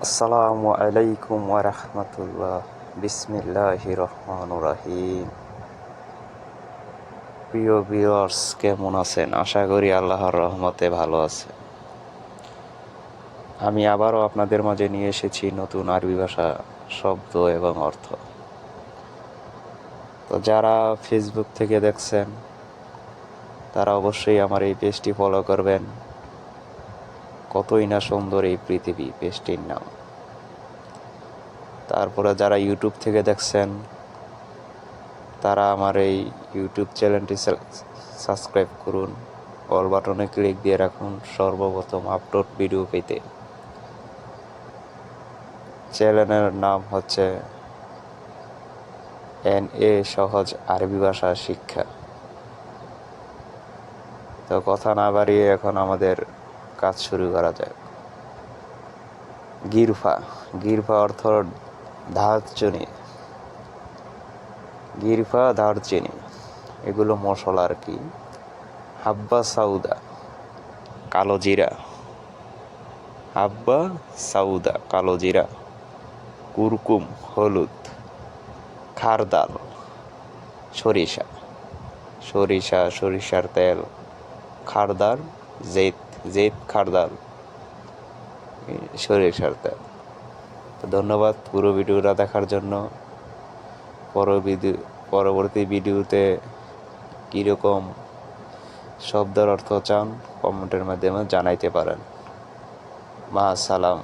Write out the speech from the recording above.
আসসালামু আলাইকুম ওয়া রাহমাতুল্লাহ। বিসমিল্লাহির রহমানির রহিম। প্রিয় ভিউয়ার্স, কেমন আছেন? আশা করি আল্লাহর রহমতে ভালো আছে। আমি আবারও আপনাদের মাঝে নিয়ে এসেছি নতুন আরবি ভাষা শব্দ এবং অর্থ। তো যারা ফেসবুক থেকে দেখছেন তারা অবশ্যই আমার এই পেজটি ফলো করবেন। কতই না সুন্দর এই পৃথিবী পেজটির নাম। তারপরে যারা ইউটিউব থেকে দেখছেন তারা আমার এই ইউটিউব চ্যানেলটি সাবস্ক্রাইব করুন, অল বাটনে ক্লিক দিয়ে রাখুন সর্বপ্রথম আপলোড ভিডিও পেতে। চ্যানেলের নাম হচ্ছে NA সহজ আরবি ভাষা শিক্ষা। তো কথা না বাড়িয়ে এখন আমাদের কাজ শুরু করা যাক। গিরফা। গিরফা অর্থ দারচিনি। গিরফা দারচিনি এগুলো মশলা আর কি। হাব্বা সাউদা কালো জিরা। হাব্বা সাউদা কালো জিরা। কুরকুম হলুদ। খারদাল সরিষা। সরিষা সরিষার তেল। খারদাল জেত খারদাল সরিষার তেল। তো ধন্যবাদ পুরো ভিডিওটা দেখার জন্য। পরবর্তী ভিডিওতে কীরকম শব্দের অর্থ চান কমেন্টের মাধ্যমে জানাইতে পারেন। মা সালাম।